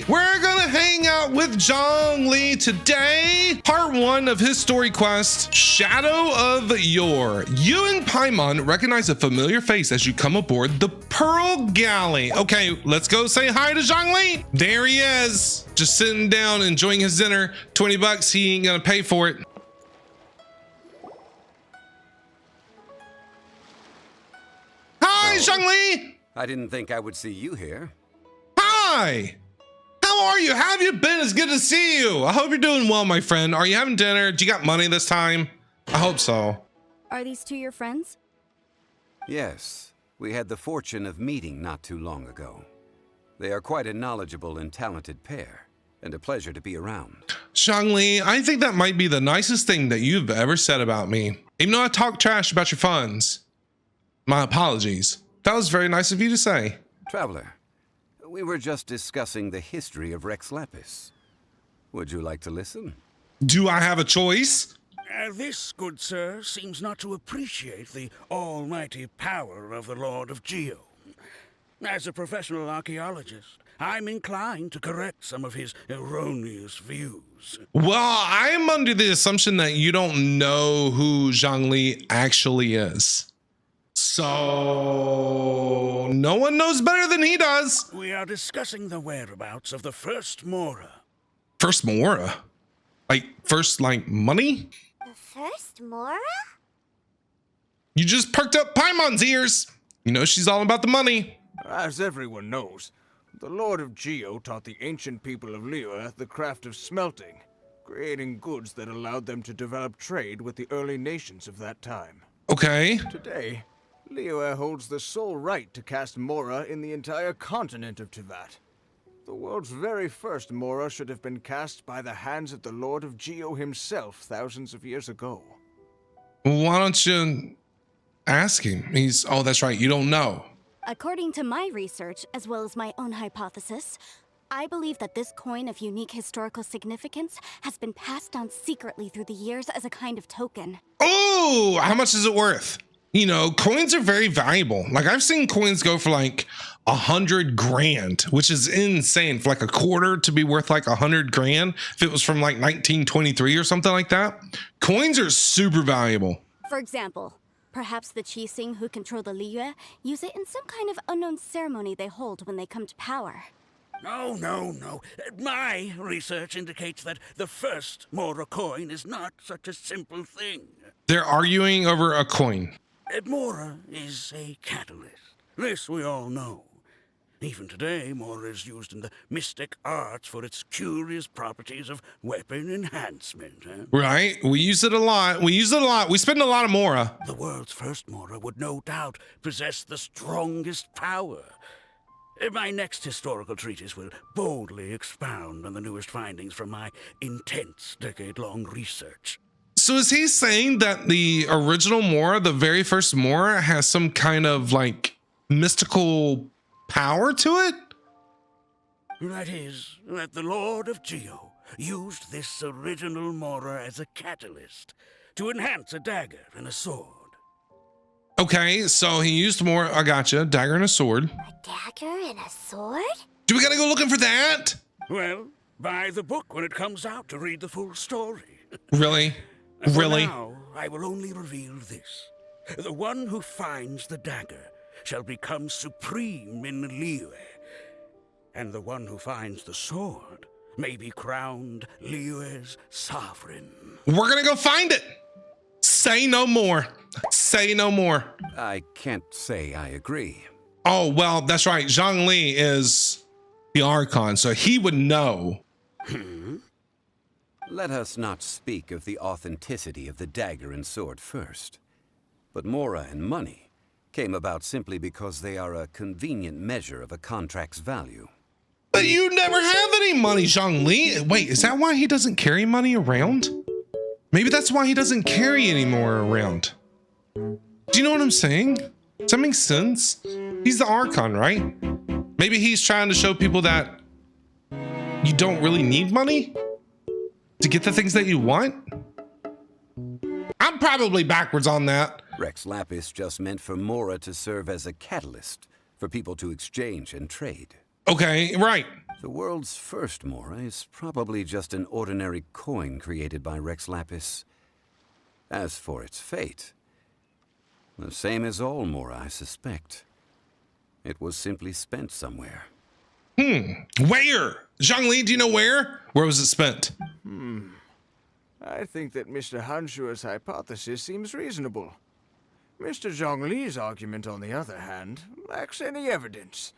we're gonna hang out with Zhongli today. Part 1 of his story quest, Shadow of Yore. You and Paimon recognize a familiar face as you come aboard the Pearl Galley. Okay, let's go say hi to Zhongli. There he is, just sitting down enjoying his dinner. 20 bucks, he ain't gonna pay for it. Hi, Zhongli. I didn't think I would see you here. Hi. How are you? How have you been? It's good to see you. I hope you're doing well, my friend. Are you having dinner? Do you got money this time? I hope so. Are these two your friends? Yes, we had the fortune of meeting not too long ago. They are quite a knowledgeable and talented pair, and a pleasure to be around. Zhongli, I think that might be the nicest thing that you've ever said about me. Even though I talk trash about your funds. My apologies. That was very nice of you to say. Traveler, we were just discussing the history of Rex Lapis. Would you like to listen? Do I have a choice? This, good sir, seems not to appreciate the almighty power of the Lord of Geo. As a professional archaeologist, I'm inclined to correct some of his erroneous views. Well, I'm under the assumption that you don't know who Zhongli actually is. So, no one knows better than he does. We are discussing the whereabouts of the first Mora. First Mora? First money? The first Mora? You just perked up Paimon's ears. You know she's all about the money. As everyone knows, the Lord of Geo taught the ancient people of Liyue the craft of smelting, creating goods that allowed them to develop trade with the early nations of that time. Okay. Today, Liyue holds the sole right to cast Mora in the entire continent of Teyvat. The world's very first Mora should have been cast by the hands of the Lord of Geo himself thousands of years ago. Why don't you ask him? Oh, that's right, you don't know. According to my research, as well as my own hypothesis, I believe that this coin of unique historical significance has been passed down secretly through the years as a kind of token. Oh, how much is it worth? You know, coins are very valuable. I've seen coins go for 100 grand, which is insane for a quarter to be worth 100 grand. If it was from 1923 or something like that. Coins are super valuable. For example, perhaps the Qixing who control the Liyue use it in some kind of unknown ceremony they hold when they come to power. No. My research indicates that the first Mora coin is not such a simple thing. They're arguing over a coin. Mora is a catalyst. This we all know. Even today, Mora is used in the mystic arts for its curious properties of weapon enhancement. Right, we use it a lot. We spend a lot of Mora. The world's first Mora would no doubt possess the strongest power. My next historical treatise will boldly expound on the newest findings from my intense decade-long research. So is he saying that the original Mora, the very first Mora, has some kind of mystical power to it? That is, that the Lord of Geo used this original Mora as a catalyst to enhance a dagger and a sword. Okay, so he used Mora, I gotcha, dagger and a sword. A dagger and a sword? Do we gotta go looking for that? Well, buy the book when it comes out to read the full story. Really? Really? For now, I will only reveal this. The one who finds the dagger shall become supreme in Liyue, and the one who finds the sword may be crowned Liyue's sovereign. We're gonna go find it. Say no more. Say no more. I can't say I agree. Oh, well, that's right. Zhongli is the Archon, so he would know. Let us not speak of the authenticity of the dagger and sword first. But Mora and money came about simply because they are a convenient measure of a contract's value. But you never have any money, Zhongli. Wait, is that why he doesn't carry money around? Maybe that's why he doesn't carry any more around. Do you know what I'm saying? Does that make sense? He's the Archon, right? Maybe he's trying to show people that you don't really need money to get the things that you want. I'm probably backwards on that. Rex Lapis just meant for Mora to serve as a catalyst for people to exchange and trade. Okay, right. The world's first Mora is probably just an ordinary coin created by Rex Lapis. As for its fate, the same as all Mora, I suspect. It was simply spent somewhere. Where? Zhongli, do you know where? Where was it spent? I think that Mr. Hanshua's hypothesis seems reasonable. Mr. Zhongli's argument, on the other hand, lacks any evidence.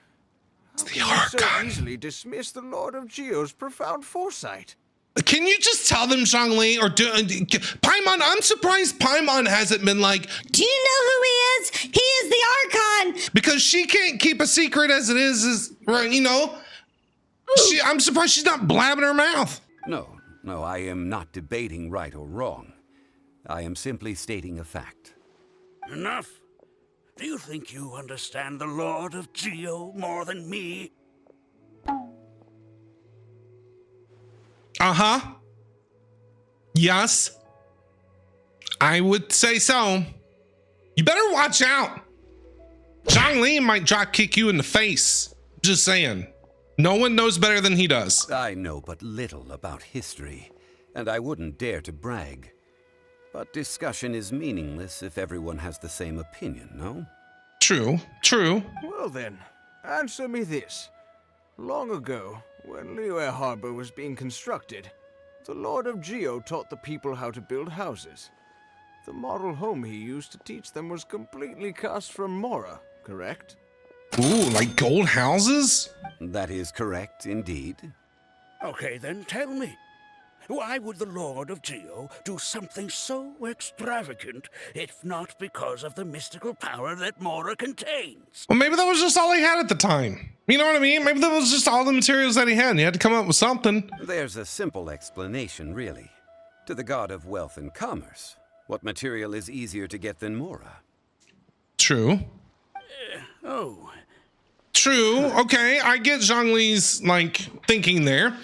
It's the How can you so Archon. easily dismiss the Lord of Geo's profound foresight? Can you just tell them, Zhongli, or Paimon? I'm surprised Paimon hasn't been like, Do you know who he is? He is the Archon! because she can't keep a secret as it is right, you know? I'm surprised she's not blabbing her mouth. No, I am not debating right or wrong. I am simply stating a fact. Enough. Do you think you understand the Lord of Geo more than me? Uh-huh. Yes. I would say so. You better watch out. Zhongli might drop kick you in the face. Just saying. No one knows better than he does. I know but little about history, and I wouldn't dare to brag. But discussion is meaningless if everyone has the same opinion, no? True. Well then, answer me this. Long ago, when Liyue Harbor was being constructed, the Lord of Geo taught the people how to build houses. The model home he used to teach them was completely cast from Mora, correct? Ooh, like gold houses? That is correct, indeed. Okay, then tell me. Why would the Lord of Geo do something so extravagant, if not because of the mystical power that Mora contains? Well, maybe that was just all he had at the time. You know what I mean? Maybe that was just all the materials that he had, and he had to come up with something. There's a simple explanation, really. To the god of wealth and commerce, what material is easier to get than Mora? True. Oh, True. Okay, I get Zhongli's thinking there.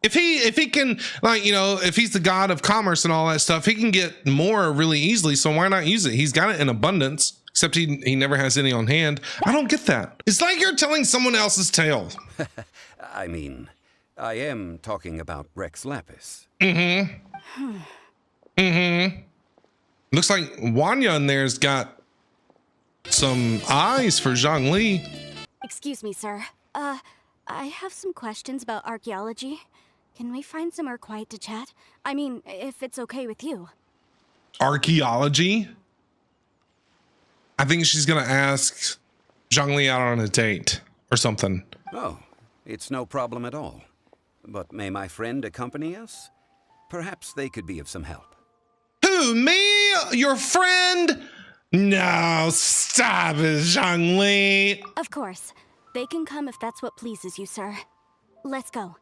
If he can, if he's the god of commerce and all that stuff, he can get more really easily. So why not use it? He's got it in abundance. Except he never has any on hand. I don't get that. It's like you're telling someone else's tale. I mean, I am talking about Rex Lapis. Looks like Wanya in there's got some eyes for Zhongli. Excuse me, sir. I have some questions about archaeology. Can we find somewhere quiet to chat? I mean, if it's okay with you. Archaeology? I think she's gonna ask Zhongli out on a date or something. Oh, it's no problem at all. But may my friend accompany us? Perhaps they could be of some help. Who, me? Your friend? No, stop it, Zhongli. Of course. They can come if that's what pleases you, sir. Let's go.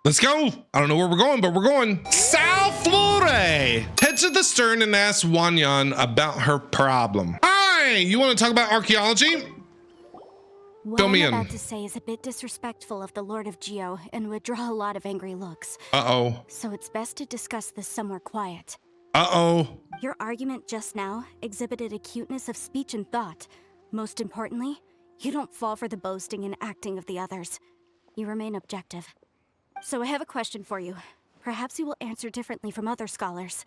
Let's go. I don't know where we're going, but we're going. South Flore. Head to the stern and ask Wanyan about her problem. Hi, you want to talk about archaeology? What Fill I'm me in. about to say is a bit disrespectful of the Lord of Geo and would draw a lot of angry looks. Uh-oh. So it's best to discuss this somewhere quiet. Uh-oh. Your argument just now exhibited acuteness of speech and thought. Most importantly, you don't fall for the boasting and acting of the others. You remain objective. So I have a question for you. Perhaps you will answer differently from other scholars.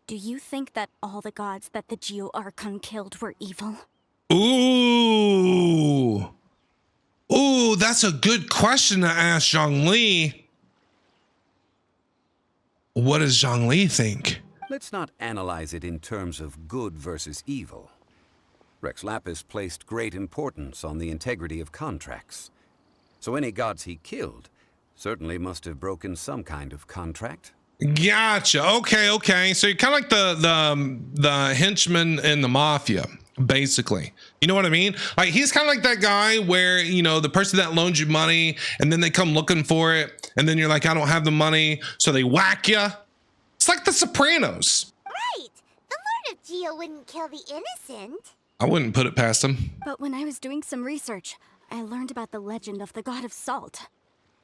Do you think that all the gods that the Geo Archon killed were evil? Ooh. Ooh, that's a good question to ask Zhongli. What does Zhongli think? Let's not analyze it in terms of good versus evil. Rex Lapis placed great importance on the integrity of contracts. So any gods he killed certainly must have broken some kind of contract. Gotcha. Okay. So you're kind of like the henchman in the mafia, basically. You know what I mean? Like he's kind of like that guy where, the person that loans you money and then they come looking for it. And then you're like, I don't have the money. So they whack you. It's like the Sopranos. Right! The Lord of Geo wouldn't kill the innocent. I wouldn't put it past him. But when I was doing some research, I learned about the legend of the god of salt.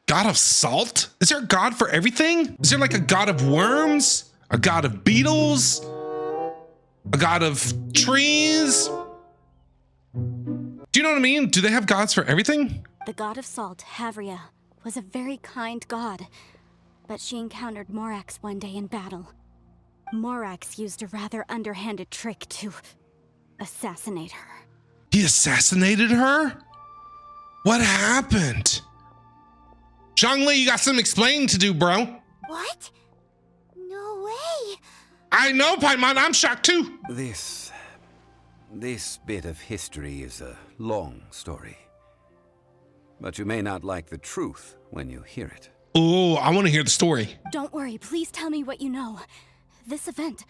God of salt? Is there a god for everything? Is there like a god of worms? A god of beetles? A god of trees? Do you know what I mean? Do they have gods for everything? The god of salt, Havria, was a very kind god, but she encountered Morax one day in battle. Morax used a rather underhanded trick to assassinate her. He assassinated her? What happened? Zhongli, you got some explaining to do, bro. What? No way. I know, Paimon, I'm shocked too. This bit of history is a long story. But you may not like the truth when you hear it. Oh, I want to hear the story. Don't worry, please tell me what you know. This event,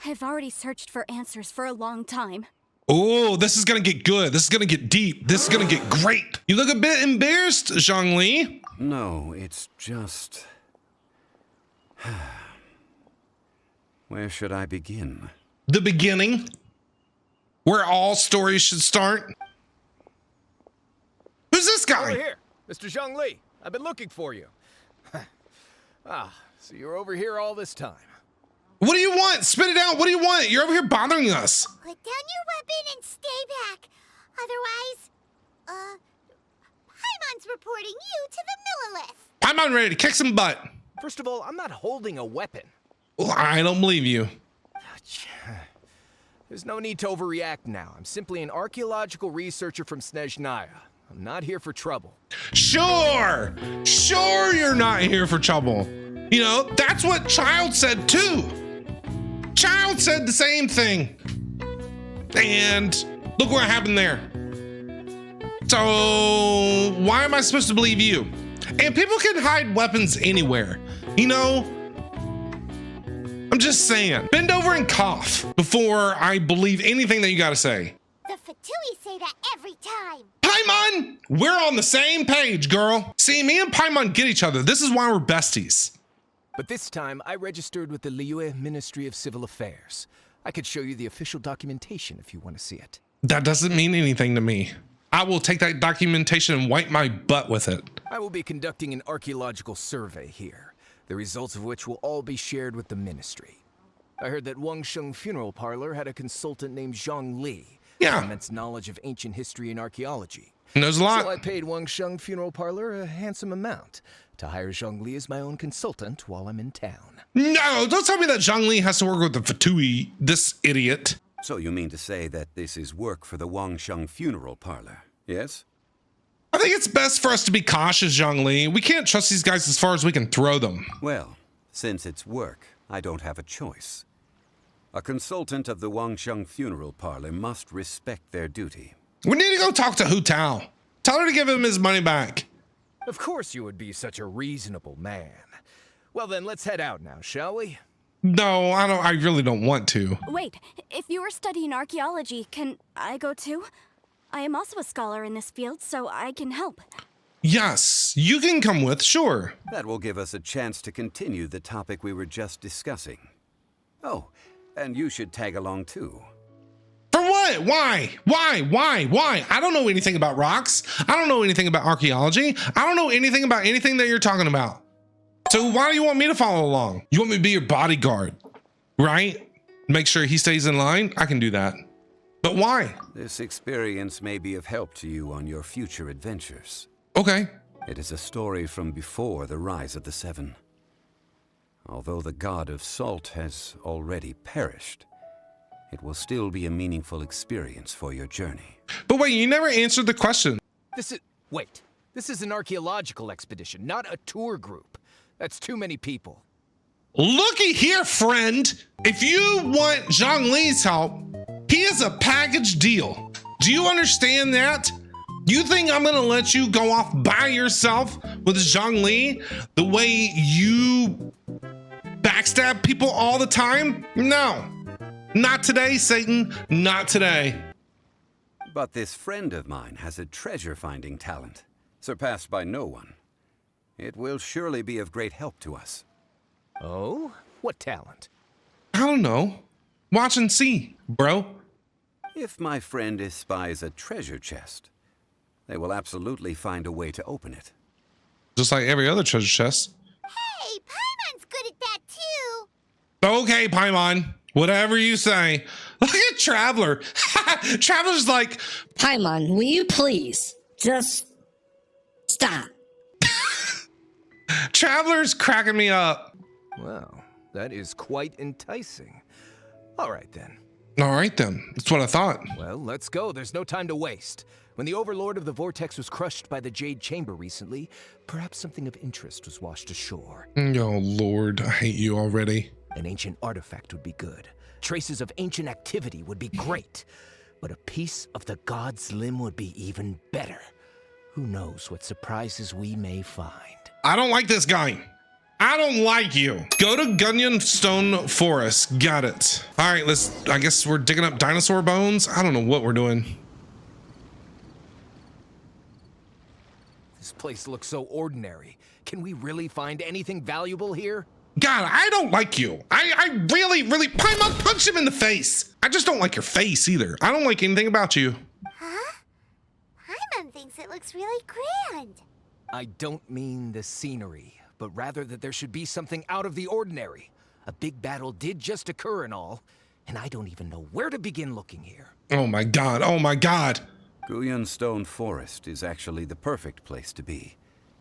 I've already searched for answers for a long time. Oh, this is going to get good. This is going to get deep. This is going to get great. You look a bit embarrassed, Zhongli. No, it's just... Where should I begin? The beginning, where all stories should start. Who's this Over guy? here, Mr. Zhongli. I've been looking for you. So you're over here all this time. What do you want? Spit it out. What do you want? You're over here bothering us. Put down your weapon and stay back. Otherwise, Paimon's reporting you to the Millilith. I'm ready to kick some butt. First of all, I'm not holding a weapon. Well, I don't believe you. There's no need to overreact now. I'm simply an archaeological researcher from Snezhnaya. I'm not here for trouble. Sure you're not here for trouble. You know, that's what Child said too. Child said the same thing. And look what happened there. So why am I supposed to believe you? And people can hide weapons anywhere. You know, I'm just saying, bend over and cough before I believe anything that you gotta say. The Fatui say that every time. Paimon, we're on the same page, girl. See, me and Paimon get each other. This is why we're besties. But this time, I registered with the Liyue Ministry of Civil Affairs. I could show you the official documentation if you want to see it. That doesn't mean anything to me. I will take that documentation and wipe my butt with it. I will be conducting an archaeological survey here, the results of which will all be shared with the ministry. I heard that Wangsheng Funeral Parlor had a consultant named Zhongli. Yeah. Immense knowledge of ancient history and archaeology. Knows a lot. So I paid Wangsheng Funeral Parlor a handsome amount to hire Zhongli as my own consultant while I'm in town. No, don't tell me that Zhongli has to work with the Fatui, this idiot. So you mean to say that this is work for the Wangsheng Funeral Parlor, yes? I think it's best for us to be cautious, Zhongli. We can't trust these guys as far as we can throw them. Well, since it's work, I don't have a choice. A consultant of the Wangsheng Funeral Parlor must respect their duty. We need to go talk to Hu Tao. Tell her to give him his money back. Of course you would be such a reasonable man. Well then, let's head out now, shall we? No, I really don't want to. Wait, if you are studying archaeology, can I go too? I am also a scholar in this field, so I can help. Yes, you can come with, sure. That will give us a chance to continue the topic we were just discussing. Oh, and you should tag along too. For what? Why? Why? I don't know anything about rocks. I don't know anything about archaeology. I don't know anything about anything that you're talking about. So why do you want me to follow along? You want me to be your bodyguard, right? Make sure he stays in line? I can do that. But why? This experience may be of help to you on your future adventures. Okay. It is a story from before the rise of the Seven. Although the god of salt has already perished, it will still be a meaningful experience for your journey. But wait, you never answered the question. Wait. This is an archaeological expedition, not a tour group. That's too many people. Looky here, friend. If you want Zhongli's help, he is a package deal. Do you understand that? You think I'm gonna let you go off by yourself with Zhongli the way you backstab people all the time? No, not today, Satan, not today. But this friend of mine has a treasure-finding talent, surpassed by no one. It will surely be of great help to us. Oh? What talent? I don't know. Watch and see, bro. If my friend espies a treasure chest, they will absolutely find a way to open it. Just like every other treasure chest. Hey, Paimon's good at that too. Okay, Paimon, whatever you say. Look at Traveler. Traveler's like, Paimon, will you please just Stop. Traveler's cracking me up. Well, that is quite enticing. All right then. All right then. That's what I thought. Well, let's go. There's no time to waste. When the Overlord of the Vortex was crushed by the Jade Chamber recently, perhaps something of interest was washed ashore. Oh, Lord. I hate you already. An ancient artifact would be good. Traces of ancient activity would be great. But a piece of the god's limb would be even better. Who knows what surprises we may find. I don't like this guy. I don't like you. Go to Genshin Stone Forest. Got it. All right, I guess we're digging up dinosaur bones. I don't know what we're doing. This place looks so ordinary. Can we really find anything valuable here? God, I don't like you. I really, Paimon, punch him in the face. I just don't like your face either. I don't like anything about you. Huh? Paimon thinks it looks really grand. I don't mean the scenery, but rather that there should be something out of the ordinary. A big battle did just occur and all, and I don't even know where to begin looking here. Oh my God, oh my God. Guyun Stone Forest is actually the perfect place to be,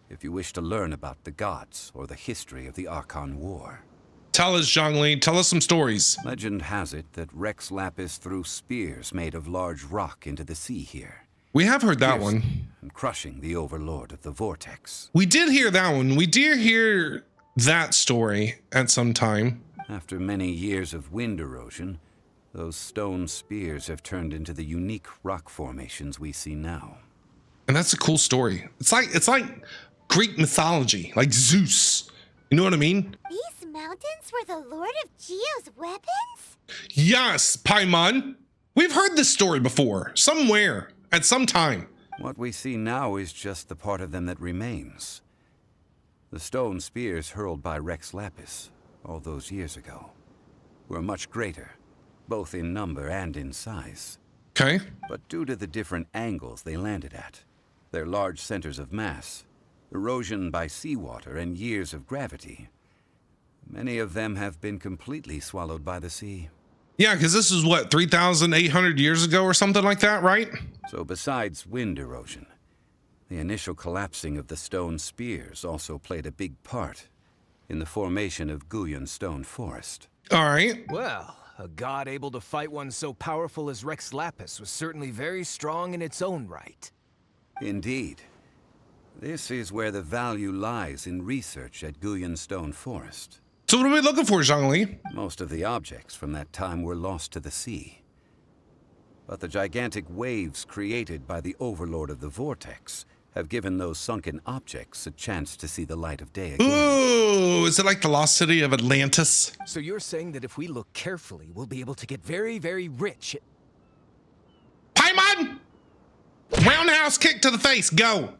if you wish to learn about the gods or the history of the Archon War. Tell us, Zhongli, tell us some stories. Legend has it that Rex Lapis threw spears made of large rock into the sea here, We have heard that one. and crushing the Overlord of the Vortex. We did hear that one. We did hear that story at some time. After many years of wind erosion, those stone spears have turned into the unique rock formations we see now. And that's a cool story. It's like Greek mythology, like Zeus. You know what I mean? These mountains were the Lord of Geo's weapons? Yes, Paimon. We've heard this story before, somewhere, at some time. What we see now is just the part of them that remains. The stone spears hurled by Rex Lapis all those years ago were much greater, both in number and in size. Okay. But due to the different angles they landed at, their large centers of mass, erosion by seawater, and years of gravity, many of them have been completely swallowed by the sea. Yeah, because this is what, 3,800 years ago or something like that, right? So besides wind erosion, the initial collapsing of the stone spears also played a big part in the formation of Guyun Stone Forest. All right. Well, a god able to fight one so powerful as Rex Lapis was certainly very strong in its own right. Indeed. This is where the value lies in research at Guyun Stone Forest. So what are we looking for, Zhongli? Most of the objects from that time were lost to the sea. But the gigantic waves created by the Overlord of the Vortex have given those sunken objects a chance to see the light of day again. Ooh, is it like the lost city of Atlantis? So you're saying that if we look carefully, we'll be able to get very, very rich. Paimon! Roundhouse kick to the face, go!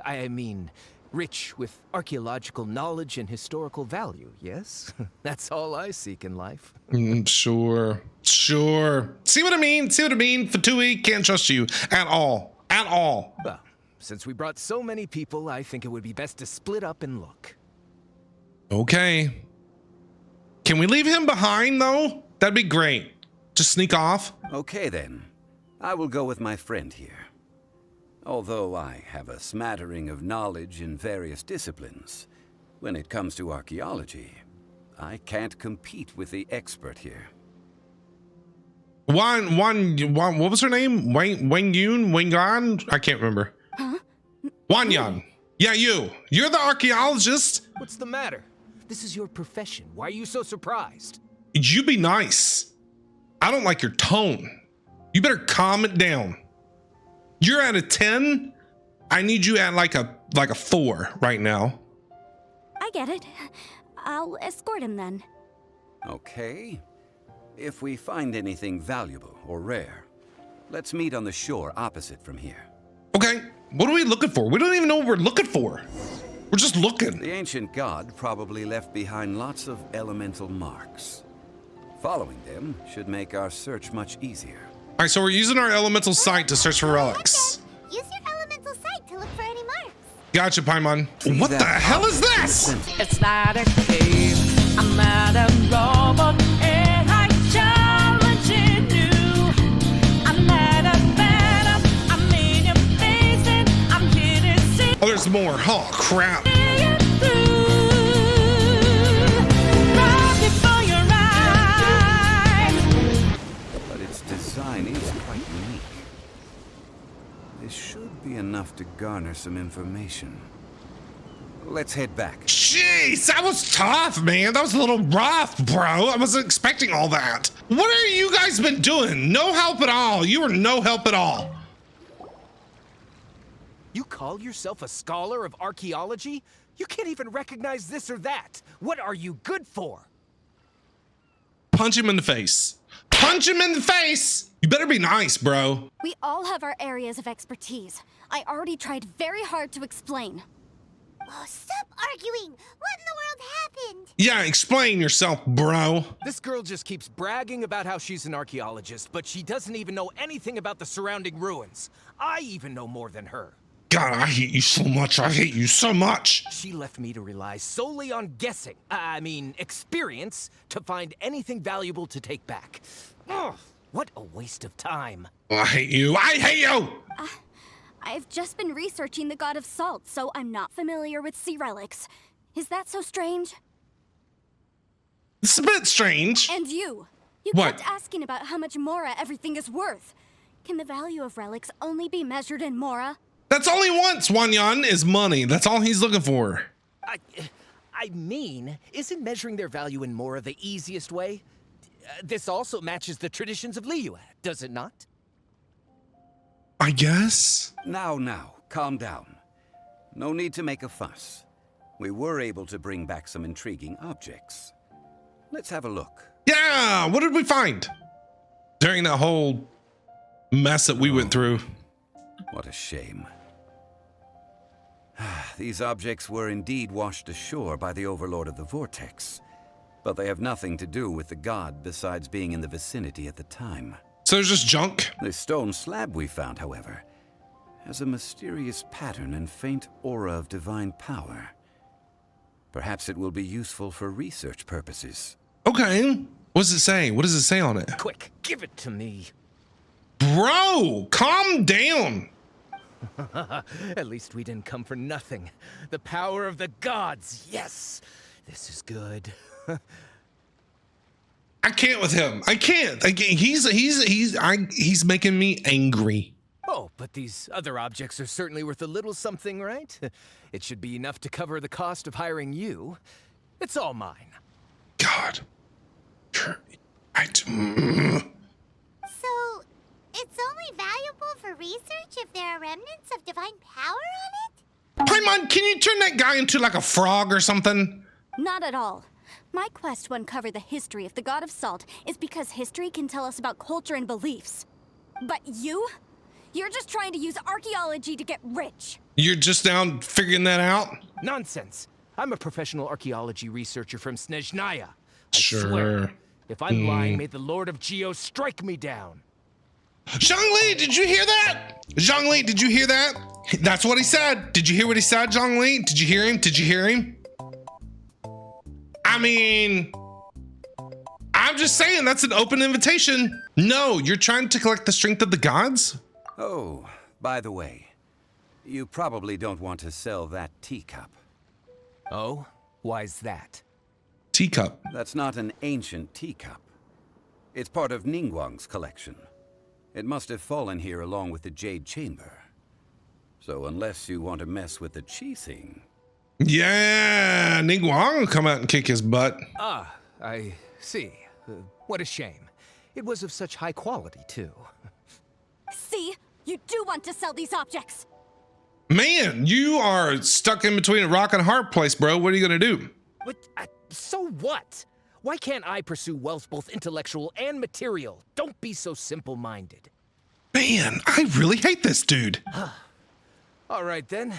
I mean, rich with archaeological knowledge and historical value, yes? That's all I seek in life. Sure. See what I mean? Fatui, can't trust you at all. At all. Well, since we brought so many people, I think it would be best to split up and look. Okay. Can we leave him behind, though? That'd be great. Just sneak off. Okay then, I will go with my friend here. Although I have a smattering of knowledge in various disciplines, when it comes to archaeology, I can't compete with the expert here. What was her name? Wang Yan? I can't remember. Huh? Wan Yan. Yeah, you. You're the archaeologist. What's the matter? This is your profession. Why are you so surprised? You be nice. I don't like your tone. You better calm it down. You're at a 10. I need you at like a 4 right now. I get it. I'll escort him then. Okay. If we find anything valuable or rare, let's meet on the shore opposite from here. Okay. What are we looking for? We don't even know what we're looking for. We're just looking. The ancient god probably left behind lots of elemental marks. Following them should make our search much easier. All right, so we're using our elemental sight to search for relics. Use your elemental sight to look for any marks. Gotcha, Paimon. What the hell is this? It's not a game. I'm not a robot, and I challenge you. I'm not a phantom. I'm in your face, and I'm here to there's more. Oh, crap. But its design is quite unique. This should be enough to garner some information. Let's head back. Jeez, that was tough, man. That was a little rough, bro. I wasn't expecting all that. What are you guys been doing? No help at all. You were no help at all. You call yourself a scholar of archaeology? You can't even recognize this or that. What are you good for? Punch him in the face. Punch him in the face. You better be nice, bro. We all have our areas of expertise. I already tried very hard to explain. Oh, stop arguing! What in the world happened? Yeah, explain yourself, bro. This girl just keeps bragging about how she's an archaeologist, but she doesn't even know anything about the surrounding ruins. I even know more than her. God, I hate you so much. I hate you so much. She left me to rely solely on guessing, experience, to find anything valuable to take back. Ugh, what a waste of time. I hate you. I hate you. I've just been researching the god of salt, so I'm not familiar with sea relics. Is that so strange? It's a bit strange. And you What? kept asking about how much Mora everything is worth. Can the value of relics only be measured in Mora? That's all he wants, Wanyan, is money. That's all he's looking for. Isn't measuring their value in Mora the easiest way? This also matches the traditions of Liyue, does it not? I guess. Now, calm down. No need to make a fuss. We were able to bring back some intriguing objects. Let's have a look. Yeah, what did we find? During that whole mess that we went through. What a shame. These objects were indeed washed ashore by the Overlord of the Vortex, but they have nothing to do with the god besides being in the vicinity at the time. So there's just junk? The stone slab we found, however, has a mysterious pattern and faint aura of divine power. Perhaps it will be useful for research purposes. Okay. What does it say? What does it say on it? Quick, give it to me. Bro, calm down. At least we didn't come for nothing. The power of the gods, yes! This is good. I can't with him. I can't. He's making me angry. Oh, but these other objects are certainly worth a little something, right? It should be enough to cover the cost of hiring you. It's all mine. God. So, it's only valuable for research if there are remnants of divine power on it? Paimon, can you turn that guy into like a frog or something? Not at all. My quest to uncover the history of the god of salt is because history can tell us about culture and beliefs. But you're just trying to use archaeology to get rich. You're just down figuring that out? Nonsense. I'm a professional archaeology researcher from Snezhnaya. I Sure. swear. If I'm lying, may the Lord of Geo strike me down. Zhongli, did you hear that? Zhongli, did you hear that? That's what he said. Did you hear what he said, Zhongli? Did you hear him? Did you hear him? I mean, I'm just saying that's an open invitation. No, you're trying to collect the strength of the gods? Oh, by the way, you probably don't want to sell that teacup. Oh? Why's that? Teacup. That's not an ancient teacup. It's part of Ningguang's collection. It must have fallen here along with the Jade Chamber. So unless you want to mess with the Chi thing... Yeah, Ningguang will come out and kick his butt. Ah, I see. What a shame. It was of such high quality, too. See? You do want to sell these objects. Man, you are stuck in between a rock and a hard place, bro. What are you gonna do? But, so what? Why can't I pursue wealth both intellectual and material? Don't be so simple-minded. Man, I really hate this dude. All right, then.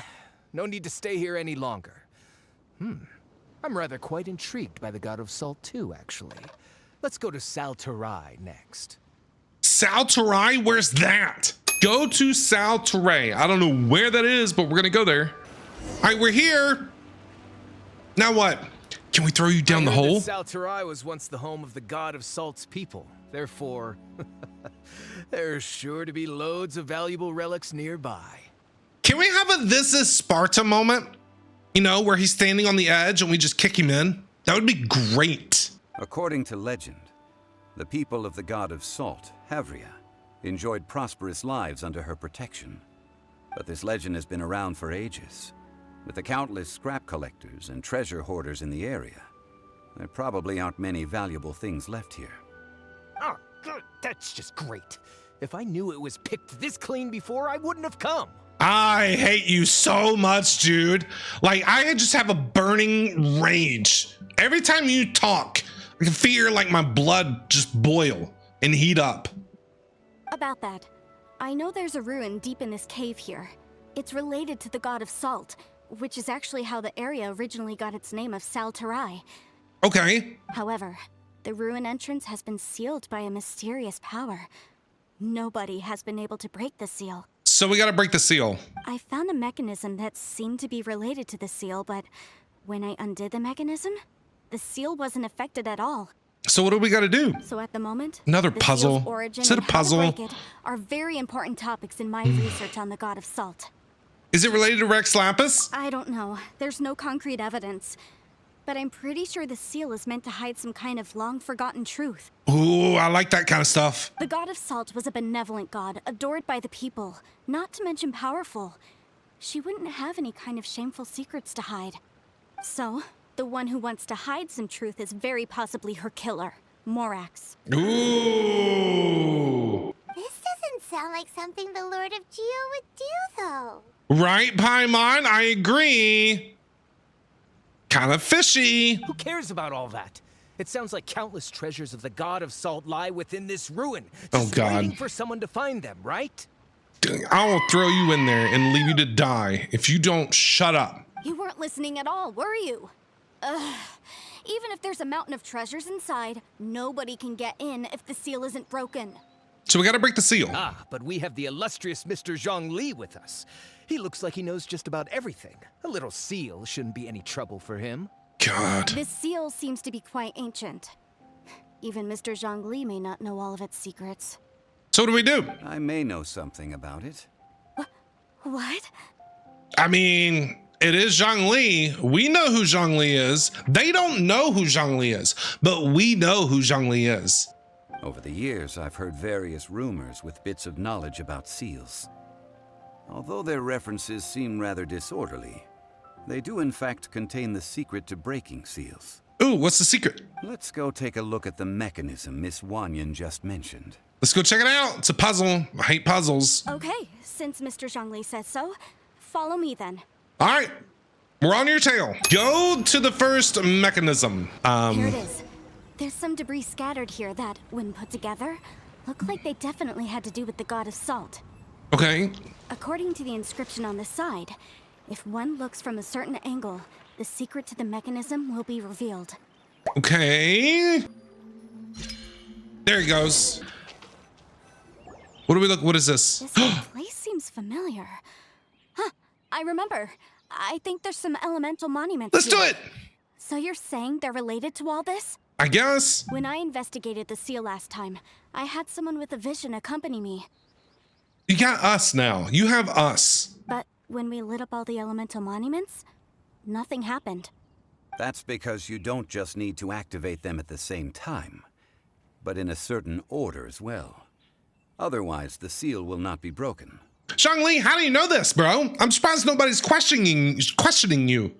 No need to stay here any longer. I'm rather quite intrigued by the God of Salt, too, actually. Let's go to Sal Terai next. Sal Terai? Where's that? Go to Sal Terai. I don't know where that is, but we're gonna go there. All right, we're here. Now what? Can we throw you down the hole? Sal Terai was once the home of the God of Salt's people. Therefore, there's sure to be loads of valuable relics nearby. Can we have a This Is Sparta moment? You know, where he's standing on the edge and we just kick him in? That would be great. According to legend, the people of the god of salt, Havria, enjoyed prosperous lives under her protection. But this legend has been around for ages. With the countless scrap collectors and treasure hoarders in the area, there probably aren't many valuable things left here. Oh, good. That's just great. If I knew it was picked this clean before, I wouldn't have come. I hate you so much, dude. Like, I just have a burning rage. Every time you talk, I can feel like my blood just boil and heat up. About that, I know there's a ruin deep in this cave here. It's related to the god of salt, which is actually how the area originally got its name of Sal Tarai. Okay. However, the ruin entrance has been sealed by a mysterious power. Nobody has been able to break the seal. So we gotta break the seal. I found a mechanism that seemed to be related to the seal, but when I undid the mechanism, the seal wasn't affected at all. So what do we gotta do? So at the moment, Another the puzzle. seal's origin Is it a and how to puzzle? break it are very important topics in my research on the god of salt. Is it related to Rex Lapis? I don't know. There's no concrete evidence. But I'm pretty sure the seal is meant to hide some kind of long-forgotten truth. Ooh, I like that kind of stuff. The god of salt was a benevolent god, adored by the people, not to mention powerful. She wouldn't have any kind of shameful secrets to hide. So, the one who wants to hide some truth is very possibly her killer, Morax. Ooh. This doesn't sound like something the Lord of Geo would do, though. Right, Paimon? I agree. Kind of fishy. Who cares about all that? It sounds like countless treasures of the god of salt lie within this ruin. Just waiting for someone to find them, right? I will throw you in there and leave you to die if you don't shut up. You weren't listening at all, were you? Ugh. Even if there's a mountain of treasures inside, nobody can get in if the seal isn't broken. So we gotta break the seal. Ah, but we have the illustrious Mr. Zhongli with us. He looks like he knows just about everything. A little seal shouldn't be any trouble for him. God. This seal seems to be quite ancient. Even Mr. Zhongli may not know all of its secrets. So what do we do? I may know something about it. What? I mean, it is Zhongli. We know who Zhongli is. They don't know who Zhongli is, but we know who Zhongli is. Over the years, I've heard various rumors with bits of knowledge about seals. Although their references seem rather disorderly, they do in fact contain the secret to breaking seals. Ooh, what's the secret? Let's go take a look at the mechanism Miss Wanyan just mentioned. Let's go check it out. It's a puzzle. I hate puzzles. Okay, since Mr. Zhongli says so, follow me then. All right, we're on your tail. Go to the first mechanism. Here it is. There's some debris scattered here that, when put together, look like they definitely had to do with the god of salt. Okay. According to the inscription on the side, if one looks from a certain angle, the secret to the mechanism will be revealed. Okay. There he goes. What do we look? What is this? This place seems familiar. Huh, I remember. I think there's some elemental monuments Let's here. do it. So you're saying they're related to all this? I guess. When I investigated the seal last time, I had someone with a vision accompany me. You got us now. You have us. But when we lit up all the elemental monuments, nothing happened. That's because you don't just need to activate them at the same time, but in a certain order as well. Otherwise, the seal will not be broken. Zhongli, how do you know this, bro? I'm surprised nobody's questioning you.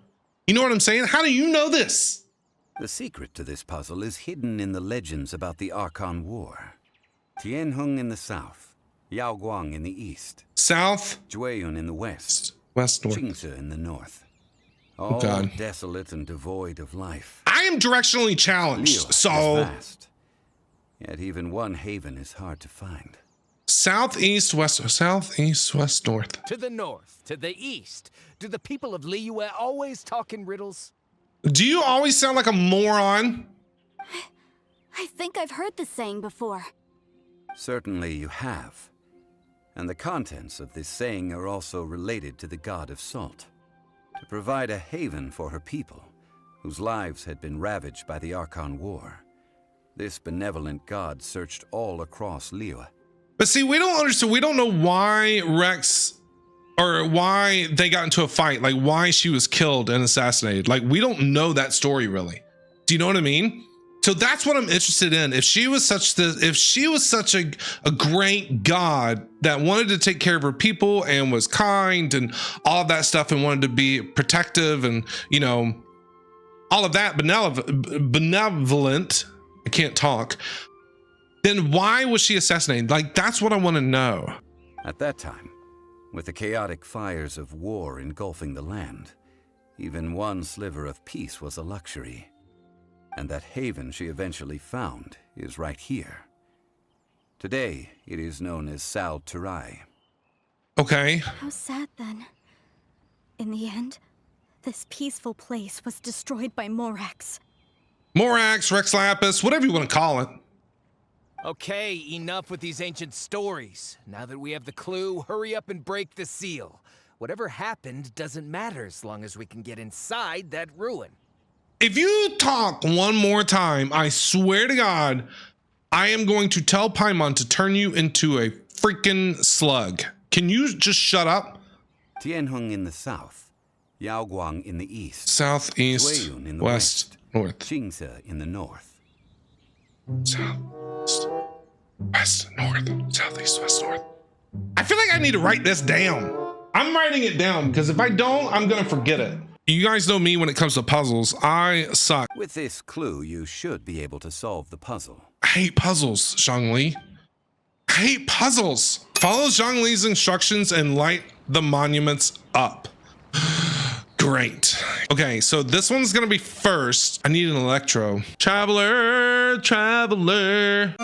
You know what I'm saying? How do you know this? The secret to this puzzle is hidden in the legends about the Archon War. Tianheng in the south, Yaoguang in the east, South, Jueyun in the west, west, north. Qingzi in the north. All God. desolate and devoid of life. I am directionally challenged, Liyue so is vast, yet even one haven is hard to find. southeast, west, north. To the north, to the east. Do the people of Liyue always talk in riddles? Do you always sound like a moron? I think I've heard this saying before. Certainly you have. And the contents of this saying are also related to the god of salt. To provide a haven for her people, whose lives had been ravaged by the Archon War, this benevolent god searched all across Liyue. But see, we don't understand. We don't know why Rex or why they got into a fight, like why she was killed and assassinated. Like we don't know that story really. Do you know what I mean? So that's what I'm interested in. If she was such a great god that wanted to take care of her people and was kind and all of that stuff and wanted to be protective and, you know, all of that benevolent, I can't talk, then why was she assassinated? Like, that's what I want to know. At that time, with the chaotic fires of war engulfing the land, even one sliver of peace was a luxury. And that haven she eventually found is right here. Today, it is known as Sal Turai. Okay. How sad then. In the end, this peaceful place was destroyed by Morax. Morax, Rex Lapis, whatever you want to call it. Okay, enough with these ancient stories. Now that we have the clue, hurry up and break the seal. Whatever happened doesn't matter as long as we can get inside that ruin. If you talk one more time, I swear to God, I am going to tell Paimon to turn you into a freaking slug. Can you just shut up? Tianheng in the south, Yaoguang in the east, Southeast, Zuiyun in the west, north. Jingze in the north. Southeast, west, north, southeast, west, north. I feel like I need to write this down. I'm writing it down because if I don't, I'm going to forget it. You guys know me when it comes to puzzles. I suck. With this clue, you should be able to solve the puzzle. I hate puzzles, Zhongli. I hate puzzles. Follow Zhongli's instructions and light the monuments up. Great. Okay, so this one's gonna be first. I need an electro. Traveler, traveler.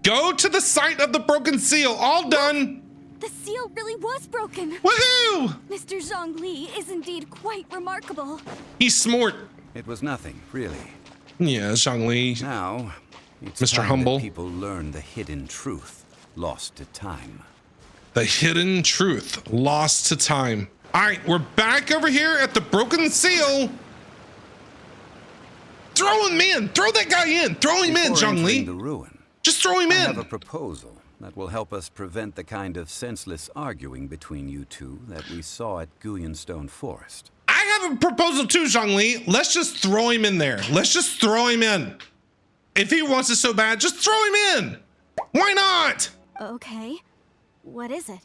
Go to the site of the broken seal. All done. The seal really was broken. Woohoo! Mr. Zhongli is indeed quite remarkable. He's smart. It was nothing, really. Yeah, Zhongli. Now, it's Mr. time Humble. that people learn the hidden truth lost to time. The hidden truth lost to time. All right, we're back over here at the broken seal. Throw him in. Throw that guy in. Throw him in, Before entering Zhongli. the ruin, Just throw him I have a in. proposal that will help us prevent the kind of senseless arguing between you two that we saw at Guyonstone Forest. I have a proposal too, Zhongli. Let's just throw him in there. Let's just throw him in. If he wants it so bad, just throw him in. Why not? Okay. What is it?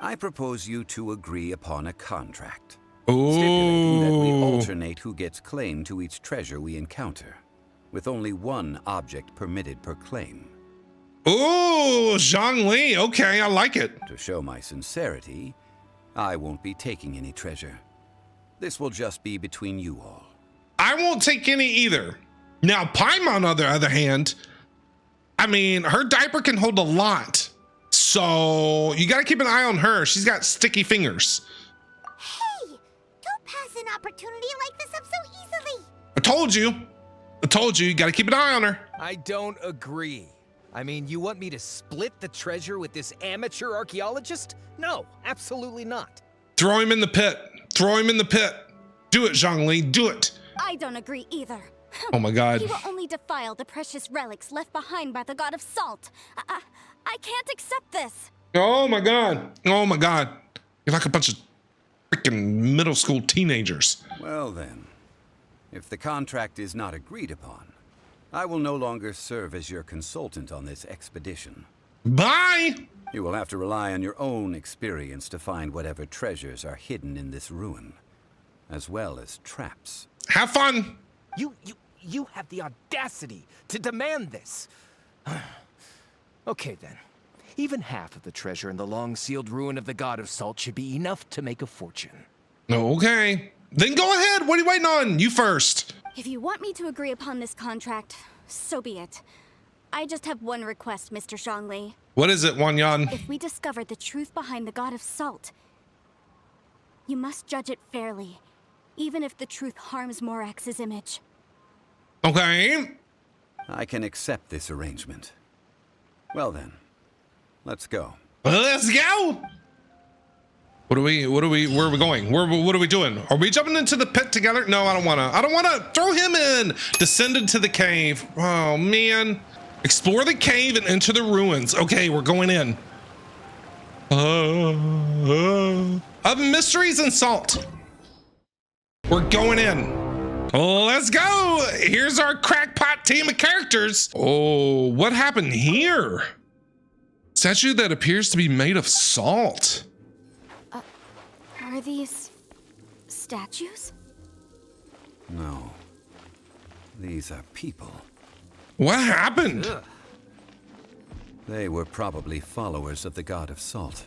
I propose you two agree upon a contract, stipulating that we Ooh. alternate who gets claim to each treasure we encounter, with only one object permitted per claim. Ooh, Zhongli. Okay, I like it. To show my sincerity, I won't be taking any treasure. This will just be between you all. I won't take any either. Now, Paimon, on the other hand, I mean, her diaper can hold a lot. So you got to keep an eye on her. She's got sticky fingers. Hey! Don't pass an opportunity like this up so easily! I told you. You got to keep an eye on her. I don't agree. I mean, you want me to split the treasure with this amateur archaeologist? No, absolutely not. Throw him in the pit. Throw him in the pit. Do it, Zhongli. Do it. I don't agree either. Oh my God. He will only defile the precious relics left behind by the god of salt. I can't accept this. Oh my God. Oh my God. You're like a bunch of freaking middle school teenagers. Well then, if the contract is not agreed upon, I will no longer serve as your consultant on this expedition. Bye. You will have to rely on your own experience to find whatever treasures are hidden in this ruin, as well as traps. Have fun. You have the audacity to demand this. Okay then. Even half of the treasure in the long-sealed ruin of the God of Salt should be enough to make a fortune. Okay. Then go ahead. What are you waiting on? You first. If you want me to agree upon this contract, so be it. I just have one request, Mr. Zhongli. What is it, Wanyan? If we discover the truth behind the God of Salt, you must judge it fairly, even if the truth harms Morax's image. Okay. I can accept this arrangement. Well then, let's go. Let's go. Where are we going? What are we doing? Are we jumping into the pit together? No, I don't wanna throw him in. Descend into the cave. Oh man. Explore the cave and enter the ruins. Okay, we're going in. Of mysteries and salt. We're going in. Let's go. Here's our crackpot team of characters. Oh, what happened here? Statue that appears to be made of salt. Are these statues? No. These are people. What happened? Ugh. They were probably followers of the god of salt.